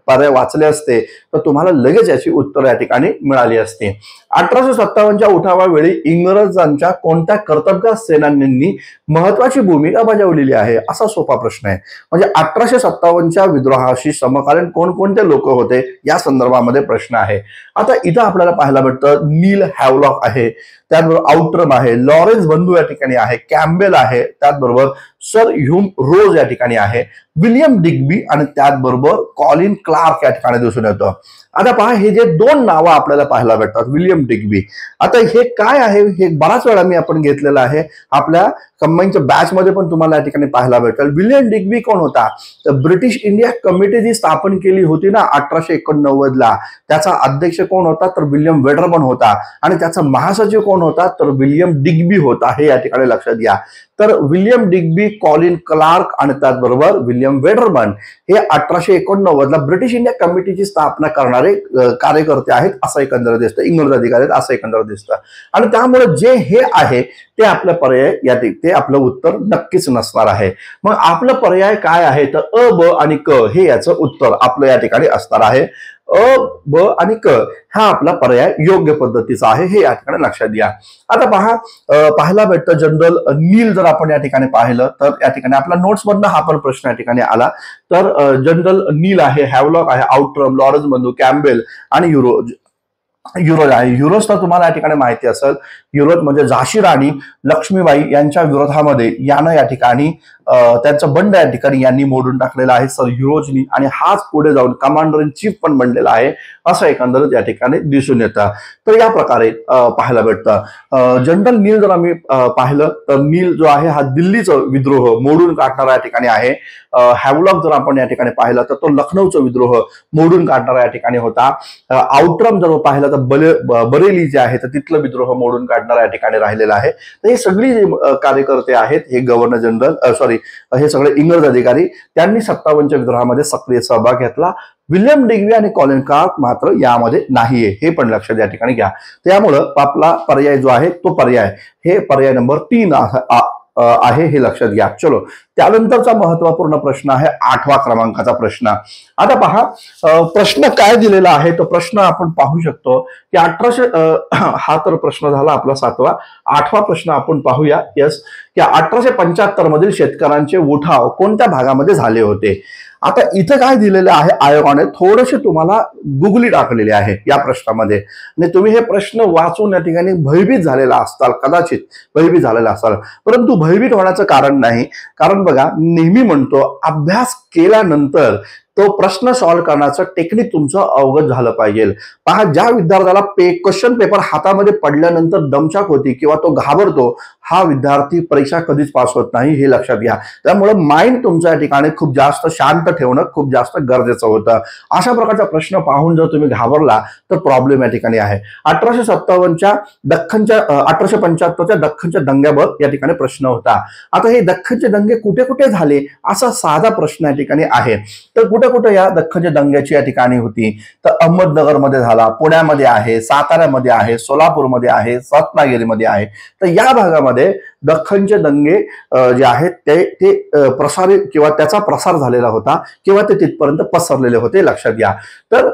पर्याय वाचले असते तर तुम्हाला लगेच याची उत्तर या ठिकाणी मिळाली असते. 1857च्या उठावावेळी इंग्रजांच्या कोणत्या कर्तबगार सेनानींनी महत्वाची भूमिका बजावलेली आहे? असा सोपा प्रश्न आहे. म्हणजे 1857च्या विद्रोहाशी समकालीन कोणकोणते लोक होते या संदर्भामध्ये प्रश्न आहे. आता इथं आपल्याला पाहायला भेटतं नील हॅवलॉक आहे, त्याचबरोबर आउट्रम आहे, लॉरेन्स बंधू या ठिकाणी आहे, कॅम्बेल आहे, त्याचबरोबर सर ह्यूम रोज या ठिकाणी आहे, विलियम डिग्बी आणि त्याचबरोबर कॉलिन क्लार्क या ठिकाणी दिसून येतं. आता पहा, हे जे 2 नावं आपल्याला पाहायला भेटतात, विलियम डिग्बी, आता हे काय आहे? हे बराच वेळा मी आपण घेतलेलं आहे. आपल्या कंबाईनच्या बॅच मध्ये पण तुम्हाला या ठिकाणी पाहायला भेटेल. विलियम डिग्बी कोण होता? तर ब्रिटिश इंडिया कमिटी जी स्थापन केली होती ना 1889 ला, त्याचा अध्यक्ष कोण होता? तर विल्यम वेडरबर्न होता आणि त्याचा महासचिव कोण होता? तर विलियम डिग्बी होता. हे या ठिकाणी लक्षात घ्या. तर विलियम डिग्बी कॉलिन क्लार्क आणि त्याचबरोबर विल्यम वेडरमन हे 1889 ला ब्रिटिश इंडिया कमिटीची स्थापना करणारे कार्यकर्ते आहेत असं एकंदर दिसतं, इंग्रज अधिकारी आहेत असं एकंदर दिसतं. आणि त्यामुळे जे हे आहे ते आपलं पर्याय या ते आपलं उत्तर नक्कीच नसणार आहे. मग आपलं पर्याय काय आहे तर अ, ब आणि क हे याचं उत्तर आपलं या ठिकाणी असणार आहे. अ, ब आणि क हा आपला पर्याय योग्य पद्धतीचा आहे हे या ठिकाणी लक्षात घ्या. आता पहा, पाहायला भेटतं जनरल नील जर आपण या ठिकाणी पाहिलं तर या ठिकाणी आपला नोट्स मधनं हा पण प्रश्न या ठिकाणी आला. तर जनरल नील आहे, हॅवलॉक आहे, आउटरम, लॉरेन्स बंधू, कॅम्बेल आणि युरोज आहे. युरोज तर तुम्हाला या ठिकाणी माहिती असेल, युरोज म्हणजे झाशी राणी लक्ष्मीबाई यांच्या विरोधामध्ये यानं या ठिकाणी त्यांचं बंड या ठिकाणी यांनी मोडून टाकलेलं आहे सर युरोजनी, आणि हाच पुढे जाऊन कमांडर इन चीफ पण बनलेला आहे असं एकंदरीत या ठिकाणी दिसून येतं. तर या प्रकारे पाहायला भेटतं. जनरल नील जर आम्ही पाहिलं तर नील जो आहे हा दिल्लीचं विद्रोह मोडून काढणारा या ठिकाणी आहे. हॅवलॉक जर आपण या ठिकाणी पाहिलं तर तो लखनौचा विद्रोह मोडून काढणारा या ठिकाणी होता. आउटरम जर पाहिलं तर बरेली जे आहे तर तिथलं विद्रोह मोडून काढणारा या ठिकाणी राहिलेला आहे. तर हे सगळी जे कार्यकर्ते आहेत हे गव्हर्नर जनरल हे सगळे इंग्रज अधिकारी त्यांनी 57च्या विद्रोहामध्ये सक्रिय सहभाग घेतला. विल्यम डिग्वी आणि कॉलिन क्लार्क मात्र यामध्ये नाहीये हे पण लक्षात या ठिकाणी घ्या. त्यामुळं आपला पर्याय जो आहे तो पर्याय हे पर्याय नंबर 3 आहे हे लक्षात घ्या. चलो, त्यानंतरचा महत्वपूर्ण प्रश्न आहे 8व्या क्रमांकाचा प्रश्न. आता पहा, प्रश्न काय दिलेला आहे तो प्रश्न आपण पाहू शकतो की 1800 हा तर प्रश्न झाला आपला 7वा. 8वा प्रश्न आपण पाहूया. यस, की 1875 मधील शेतकऱ्यांचे उठाव कोणत्या भागामध्ये झाले होते. आता इथं काय दिलेलं आहे आयोगाने थोडेसे तुम्हाला गुगली टाकलेले आहे या प्रश्नामध्ये, आणि तुम्ही हे प्रश्न वाचून या ठिकाणी भयभीत झालेला असताल, कदाचित भयभीत झालेला असाल, परंतु भयभीत होण्याचं कारण नाही. कारण बघा, नेहमी म्हणतो अभ्यास केल्यानंतर तो प्रश्न सॉल्व्ह करण्याचं टेक्निक तुमचं अवगत झालं पाहिजे. पहा, ज्या विद्यार्थ्याला क्वेश्चन पेपर हातामध्ये पडल्यानंतर दमछाक होती किंवा तो घाबरतो, हा विद्यार्थी परीक्षा कधीच पास होत नाही हे लक्षात घ्या. त्यामुळे माइंड तुमच्या या ठिकाणी खूप जास्त शांत ठेवणं खूप जास्त गरजेचं होतं. अशा प्रकारचा प्रश्न पाहून जर तुम्ही घाबरला तर प्रॉब्लेम या ठिकाणी आहे. 1875च्या दख्खनच्या दंग्यावर या ठिकाणी प्रश्न होता. आता हे दख्खनचे दंगे कुठे कुठे झाले असा साधा प्रश्न या ठिकाणी आहे. तर कुठे कुठे या दख्खनच्या दंग्याची या ठिकाणी होती तर अहमदनगरमध्ये झाला, पुण्यामध्ये आहे, साताऱ्यामध्ये आहे, सोलापूरमध्ये आहे, रत्नागिरीमध्ये आहे. तर या भागामध्ये दख्खनचे दंगे जे आहेत ते प्रसारित किंवा त्याचा प्रसार झालेला होता किंवा ते तिथपर्यंत पसरलेले होते लक्षात घ्या. तर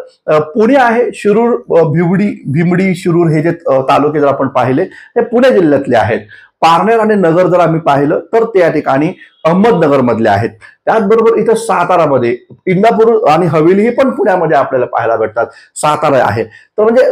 पुणे आहे, शिरूर, भिवडी, शिरूर हे जे तालुके जर आपण पाहिले ते पुणे जिल्ह्यातले आहेत. पारनेर आणि नगर जर आम्ही पाहिलं तर ते या ठिकाणी अहमदनगर मधले आहेत. त्याचबरोबर इथं सातारामध्ये इंदापूर आणि हवेली ही पण पुण्यामध्ये आपल्याला पाहायला भेटतात, सातारा आहे. तर म्हणजे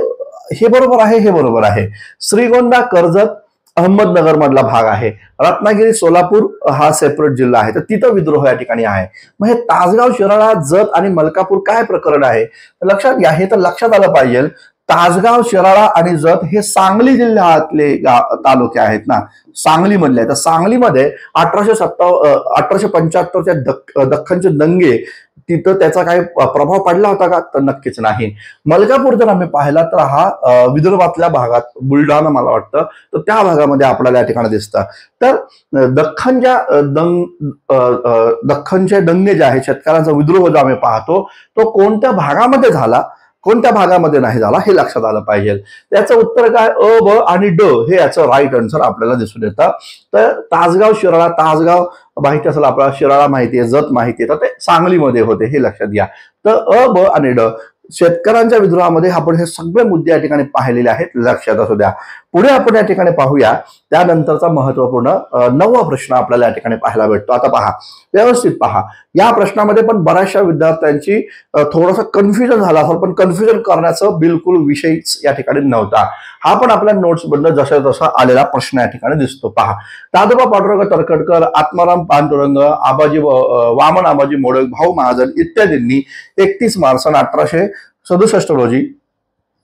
हे बरोबर आहे, हे बरोबर आहे. श्रीगोंदा, कर्जत अहमदनगर मधला भाग आहे. रत्नागिरी, सोलापूर हा सेपरेट जिल्हा आहे, तर तिथं विद्रोह या ठिकाणी आहे. मग हे तासगाव, शिराळा, जत आणि मलकापूर काय प्रकरण आहे लक्षात घ्या. हे तर लक्षात आलं पाहिजे. तासगाव, शिराळा आणि जत हे सांगली जिल्ह्यातले तालुके आहेत ना, सांगलीमधले. तर सांगलीमध्ये 1875च्या दख्खनचे दंगे तिथं त्याचा काही प्रभाव पडला होता का तर नक्कीच नाही. मलकापूर जर आम्ही पाहिला तर हा विदर्भातल्या भागात, बुलढाणा मला वाटतं, तर त्या भागामध्ये आपल्याला या ठिकाणी दिसतं. तर दख्खनचे दंगे जे आहेत, शेतकऱ्यांचा विद्रोह जो आम्ही पाहतो तो कोणत्या भागामध्ये झाला, कोणत्या भागामध्ये नाही झाला हे लक्षात आलं पाहिजे. त्याचं उत्तर काय, अ, ब आणि ड हे याचं राईट आन्सर आपल्याला दिसून येतं. तर तासगाव, शिराळा, तासगाव माहिती असेल आपल्याला, शिराळा माहिती आहे, जत माहिती आहे, तर ते सांगलीमध्ये होते हे लक्षात घ्या. तर अ, ब आणि ड शेतकऱ्यांच्या विद्रोहामध्ये आपण हे सगळे मुद्दे या ठिकाणी पाहिलेले आहेत, लक्षात असू द्या. पुढे आपण या ठिकाणी पाहूया त्यानंतरचा महत्वपूर्ण 9वा प्रश्न आपल्याला या ठिकाणी पाहायला भेटतो. आता पहा, व्यवस्थित पहा. या प्रश्नामध्ये पण बऱ्याचशा विद्यार्थ्यांची थोडंसं कन्फ्युजन झालं असेल, पण कन्फ्युजन करण्याचं बिलकुल विषयच या ठिकाणी नव्हता. हा पण आपल्या नोट्स मधनं जसा जसा आलेला प्रश्न या ठिकाणी दिसतो. पहा, दादोबा पांडुरंग तरखडकर, आत्माराम पांडुरंग, वामन आबाजी मोडक, भाऊ महाजन इत्यादींनी 31 मार्च 1867 रोजी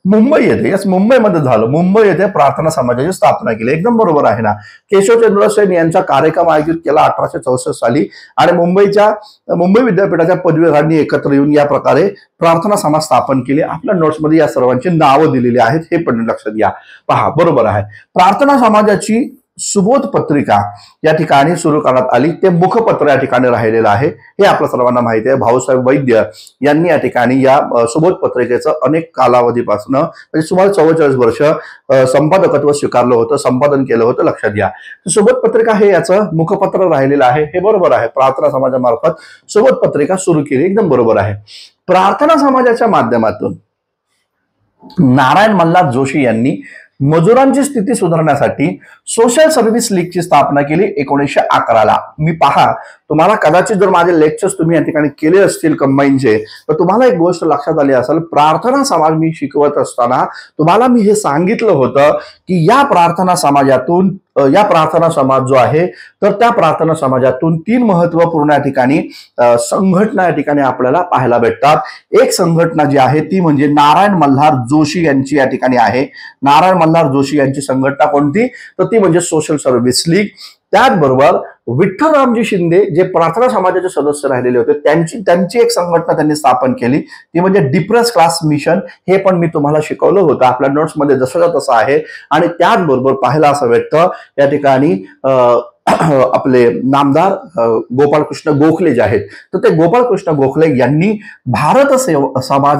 मुंबई येथे, यस मुंबईमध्ये झालं, मुंबई येथे प्रार्थना समाजाची स्थापना केली. एकदम बरोबर आहे ना. केशवचंद्र सेन यांचा कार्यक्रम आयोजित केला 1864 साली, आणि मुंबई विद्यापीठाच्या पदवीधरांनी एकत्र येऊन या प्रकारे प्रार्थना समाज स्थापन केली. आपल्या नोट्समध्ये या सर्वांची नावं दिलेली आहेत, हे पण लक्षात घ्या. पहा, बरोबर आहे. प्रार्थना समाजाची सुबोध पत्रिका या ठिकाणी सुरू करण्यात आली, ते मुखपत्र या ठिकाणी राहिलेलं आहे, हे आपल्या सर्वांना माहिती आहे. भाऊसाहेब वैद्य यांनी या ठिकाणी या सुबोध पत्रिकेचं अनेक कालावधीपासून म्हणजे सुमारे 44 वर्ष संपादकत्व स्वीकारलं होतं, संपादन केलं होतं, लक्षात घ्या. सुबोध पत्रिका हे याचं मुखपत्र राहिलेलं आहे, हे बरोबर आहे. प्रार्थना समाजामार्फत सुबोध पत्रिका सुरू केली, एकदम बरोबर आहे. प्रार्थना समाजाच्या माध्यमातून नारायण मल्हार जोशी यांनी मजुरांची स्थिती सुधारण्यासाठी सोशल सर्व्हिस लीगची स्थापना केली 1911ला. मी पहा, तुम्हाला कदाचित जर माझे लेक्चर्स तुम्ही या ठिकाणी केले असतील कंबाईनचे, तर तुम्हाला एक गोष्ट लक्षात आली असेल. प्रार्थना समाज मी शिकवत असताना तुम्हाला मी हे सांगितलं होतं की या प्रार्थना समाज जो आहे, तर त्या प्रार्थना समाजातून 3 महत्वपूर्ण या ठिकाणी संघटना या ठिकाणी आपल्याला पाहायला भेटतात. एक संघटना जी आहे ती म्हणजे नारायण मल्हार जोशी यांची या ठिकाणी आहे. नारायण मल्हार जोशी यांची संघटना कोणती, तर ती म्हणजे सोशल सर्व्हिस लीग. त्याचबरोबर विठ्ठलरामजी शिंदे जे प्रार्थना समाजाचे सदस्य राहिलेले होते, त्यांची एक संघटना त्यांनी स्थापन केली, ती म्हणजे डिप्रेस क्लास मिशन. हे पण मी तुम्हाला शिकवलं होतं, आपल्या नोट्समध्ये जसं तसं आहे. आणि त्याचबरोबर पाहायला असं भेटतं या ठिकाणी आपले नामदार गोपाळकृष्ण गोखले जे आहेत, तर ते गोपाळकृष्ण गोखले यांनी भारत सेवक समाज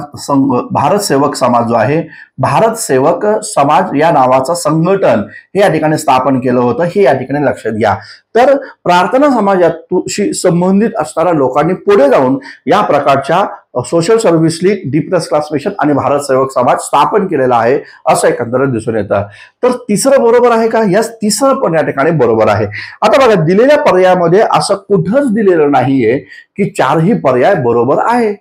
जो आहे, भारत सेवक समाज या नावाचं संघटन हे या ठिकाणी स्थापन केलं होतं, हे या ठिकाणी लक्षात घ्या. तर प्रार्थना समाजाशी संबंधित असणाऱ्या लोकांनी पुढे जाऊन या प्रकारच्या social service league, depress class mission आणि भारत सेवक समाज स्थापन केलेला आहे, असं एकंदरीत दिसून येतं. तर तिसरं बरोबर आहे का? यस, तिसरं पण या ठिकाणी बरोबर आहे. आता बघा, दिलेल्या पर्यायामध्ये असं कुठंच दिलेलं नाहीये की 4ही पर्याय बरोबर आहे.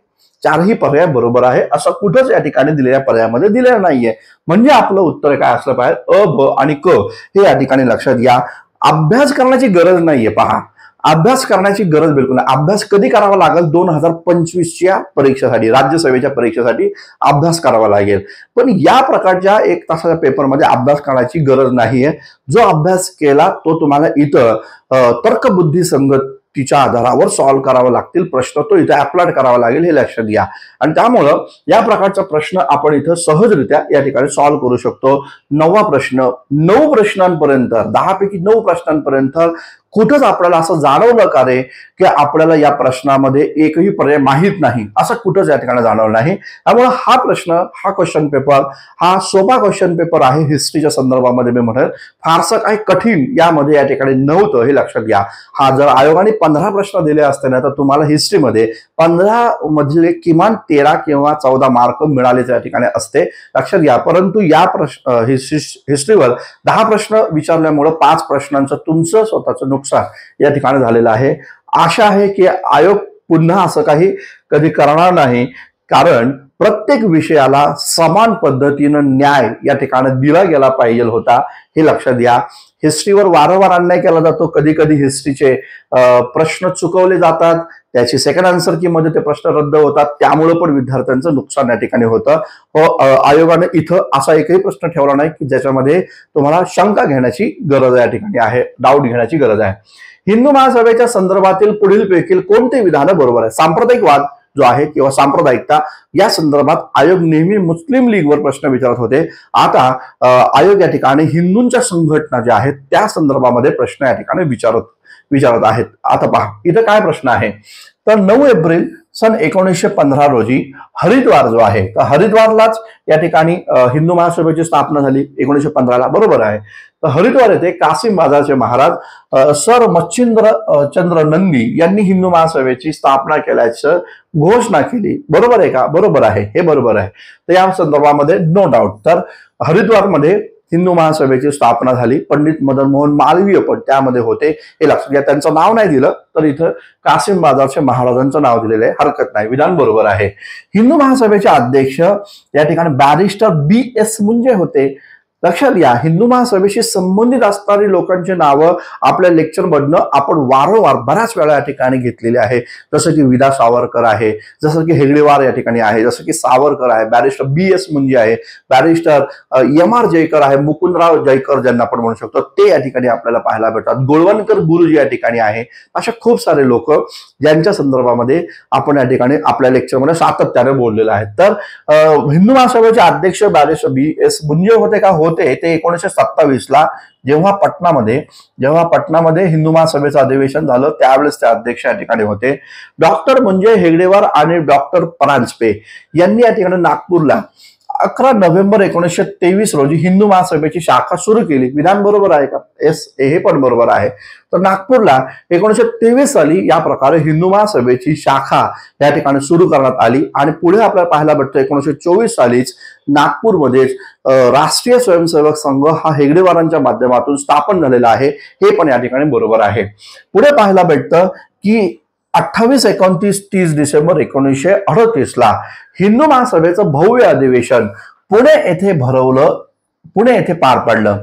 4ही पर्याय बरोबर आहे असं कुठंच या ठिकाणी दिलेल्या पर्यायामध्ये दिलेलं नाहीये. म्हणजे आपलं उत्तर काय असलं पाहिजे? अ, ब आणि क हे या ठिकाणी लक्षात घ्या. अभ्यास करण्याची गरज नाहीये. पहा, अभ्यास करण्याची गरज बिलकुल नाही. अभ्यास कधी करावा लागेल? 2025च्या परीक्षेसाठी, राज्यसेवेच्या परीक्षेसाठी अभ्यास करावा लागेल. पण या प्रकारच्या 1 तासाच्या पेपरमध्ये अभ्यास करण्याची गरज नाहीये. जो अभ्यास केला तो तुम्हाला इथं तर्कबुद्धी संगतीच्या आधारावर सॉल्व्ह करावा लागतील प्रश्न, तो इथे अप्लाय करावा लागेल, हे लक्षात घ्या. आणि त्यामुळं या प्रकारचा प्रश्न आपण इथं सहजरित्या या ठिकाणी सॉल्व्ह करू शकतो. 9वा प्रश्न, 9 प्रश्नांपर्यंत, 10 पैकी 9 प्रश्नांपर्यंत कुठंच आपल्याला असं जाणवलं का रे की आपल्याला या प्रश्नामध्ये एकही पर्याय माहीत नाही, असं कुठंच या ठिकाणी जाणवलं नाही. त्यामुळे हा प्रश्न, हा क्वेश्चन पेपर हा सोपा क्वेश्चन पेपर आहे. हिस्ट्रीच्या संदर्भामध्ये मी म्हणेल फारसं काही कठीण यामध्ये या ठिकाणी नव्हतं, हे लक्षात घ्या. हा जर आयोगाने 15 प्रश्न दिले असते ना, तर तुम्हाला हिस्ट्रीमध्ये 15 मधले किमान 13 किंवा 14 मार्क मिळालेच या ठिकाणी असते, लक्षात घ्या. परंतु या हिस्ट्रीवर 10 प्रश्न विचारल्यामुळे 5 प्रश्नांचं तुमचं स्वतःचं नुकसान या ठिकाणी झालेलं आहे. आशा आहे की आयोग पुन्हा असं काही कधी करणार नाही, कारण प्रत्येक विषयाला समान पद्धतीनं न्याय या ठिकाणी दिला गेला पाहिजे होता, हे लक्षात घ्या. हिस्ट्रीवर वारंवार अन्याय केला जातो. कधी कधी हिस्ट्रीचे प्रश्न चुकवले जातात, त्याची सेकंड आन्सर की मध्ये ते प्रश्न रद्द होतात, त्यामुळे पण विद्यार्थ्यांचं नुकसान या ठिकाणी होतं. आयोगाने इथं असा एकही प्रश्न ठेवला नाही की ज्याच्यामध्ये तुम्हाला शंका घेण्याची गरज या ठिकाणी आहे, डाऊट घेण्याची गरज आहे. हिंदू महासभेच्या संदर्भातील पुढीलपैकी कोणते विधान बरोबर आहे? सांप्रदायिकवाद जो आहे किंवा सांप्रदायिकता या संदर्भात आयोग नेहमी मुस्लिम लीगवर प्रश्न विचारत होते. आता आयोग या ठिकाणी हिंदूंच्या संघटना ज्या आहेत त्या संदर्भामध्ये प्रश्न या ठिकाणी विचारत आहेत. आता पहा, इथं काय प्रश्न आहे, तर 9 एप्रिल सन 1915 रोजी हरिद्वार जो आहे, तर हरिद्वारलाच या ठिकाणी हिंदू महासभेची स्थापना झाली 1915ला, बरोबर आहे. तर हरिद्वार येथे कासिम बाजारचे महाराज सर मच्छिंद्र चंद्र नंदी यांनी हिंदू महासभेची स्थापना केल्याचं घोषणा केली, बरोबर आहे का? बरोबर आहे, हे बरोबर आहे. तर या संदर्भामध्ये नो डाऊट. तर हरिद्वारमध्ये हिंदू महासभेची स्थापना झाली. पंडित मदन मोहन मालवीय पण त्यामध्ये होते, हे लक्षात घ्या. त्यांचं नाव नाही दिलं, तर इथं कासिम बाजारचे महाराजांचं नाव दिलेलं आहे, हरकत नाही, विधान बरोबर आहे. हिंदू महासभेचे अध्यक्ष या ठिकाणी बॅरिस्टर B.S. मुंजे होते. लक्षात घ्या, हिंदू महासभेशी संबंधित असणारी लोकांची नावं आपल्या लेक्चर मधनं आपण वारंवार बऱ्याच वेळा या ठिकाणी घेतलेली आहे. जसं की विदा सावरकर आहे, जसं की हेगडेवार या ठिकाणी आहे, जसं की सावरकर आहे, बॅरिस्टर B.S. मुंजे आहे, बॅरिस्टर M.R. जयकर आहे, मुकुंदराव जयकर ज्यांना आपण म्हणू शकतो, ते या ठिकाणी आपल्याला पाहायला भेटतात. गोळवणकर गुरुजी या ठिकाणी आहे. अशा खूप सारे लोक ज्यांच्या संदर्भामध्ये आपण या ठिकाणी आपल्या लेक्चरमध्ये सातत्याने बोललेलं आहे. तर हिंदू महासभेचे अध्यक्ष बॅरिस्टर B.S. मुंजे होते का? होते. होते ते 1927ला जेव्हा पटनामध्ये हिंदू महासभेचं अधिवेशन झालं त्यावेळेस ते अध्यक्ष या ठिकाणी होते. डॉक्टर मंजय हेगडेवार आणि डॉक्टर परांजपे यांनी या ठिकाणी नागपूरला 11 नोव्हेंबर 1923 रोजी हिंदू महासभेची शाखा सुरू केली. विधान बरोबर आहे का? येस, हे पण बरोबर आहे. तर नागपूरला 1923 साली या प्रकारे हिंदू महासभेची शाखा या ठिकाणी सुरू करण्यात आली आणि पुढे आपल्याला पाहायला भेटतं 1924 सालीच नागपूरमध्येच राष्ट्रीय स्वयंसेवक संघ हा हेगडेवारांच्या माध्यमातून स्थापन झालेला आहे. हे पण या ठिकाणी बरोबर आहे. पुढे पाहायला भेटतं की 28, 29, 30 डिसेंबर 1938ला हिंदू महासभेचं भव्य अधिवेशन पुणे येथे पार पडलं.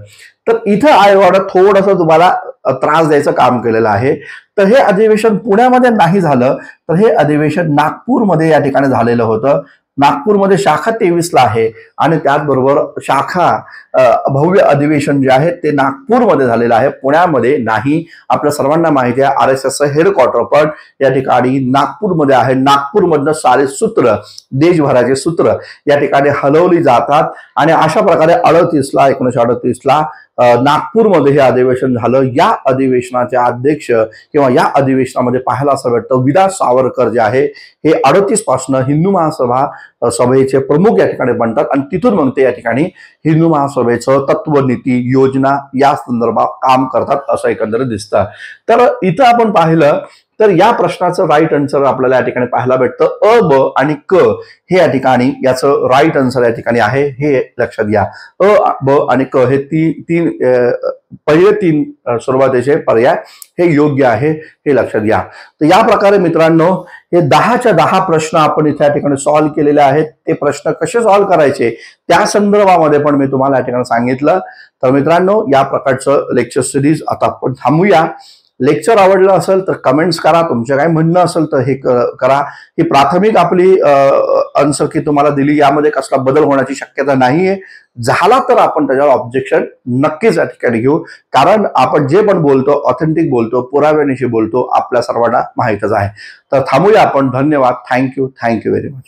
तर इथं आयोगानं थोडंसं तुम्हाला त्रास द्यायचं काम केलेलं आहे. तर हे अधिवेशन पुण्यामध्ये नाही झालं, तर हे अधिवेशन नागपूरमध्ये या ठिकाणी झालेलं होतं. नागपूरमध्ये शाखा 23ला आहे आणि त्याचबरोबर शाखा भव्य अधिवेशन जे आहे ते नागपूरमध्ये झालेलं आहे, पुण्यामध्ये नाही. आपल्या सर्वांना माहिती आहे RSS हेडक्वार्टर पण या ठिकाणी नागपूरमध्ये आहे. नागपूरमधनं सारे सूत्र, देशभराचे सूत्र या ठिकाणी हलवली जातात आणि अशा प्रकारे 1938ला नागपूरमध्ये हे अधिवेशन झालं. या अधिवेशनाचे अध्यक्ष किंवा या अधिवेशनामध्ये पाहायला असं वाटतं विलास सावरकर जे आहे हे 38 पासून हिंदू महासभा सभेचे प्रमुख या ठिकाणी बनतात आणि तिथून मग ते या ठिकाणी हिंदू महासभेचं तत्वनीती योजना या संदर्भात काम करतात असं एकंदरीत दिसतं. तर इथं आपण पाहिलं तर या प्रश्नाचं राईट आन्सर आपल्याला या ठिकाणी पाहायला भेटतं. अ, ब आणि क हे या ठिकाणी याचं राईट आन्सर या ठिकाणी आहे, हे लक्षात घ्या. अ, ब आणि क हे पहिले तीन सुरुवातीचे पर्याय हे योग्य आहे, हे लक्षात घ्या. तर या प्रकारे मित्रांनो हे 10च्या 10 प्रश्न आपण इथे या ठिकाणी सॉल्व्ह केलेले आहेत. ते प्रश्न कसे सॉल्व्ह करायचे त्या संदर्भामध्ये पण मी तुम्हाला या ठिकाणी सांगितलं. तर मित्रांनो या प्रकारचं लेक्चर सिरीज आता आपण थांबूया. लेक्चर आवडलं असेल तर कमेंट्स करा, तुमचं काय म्हणणं असेल तर हे करा. ही प्राथमिक आपली आन्सर की तुम्हाला दिली, यामध्ये कसला बदल होण्याची शक्यता नाहीये. झाला तर आपण त्याच्यावर ऑब्जेक्शन नक्कीच या ठिकाणी घेऊ, कारण आपण जे पण बोलतो ऑथेंटिक बोलतो, पुराव्यानिशी बोलतो, आपल्या सर्वांना माहितच आहे. तर थांबूया आपण. धन्यवाद. Thank you very much.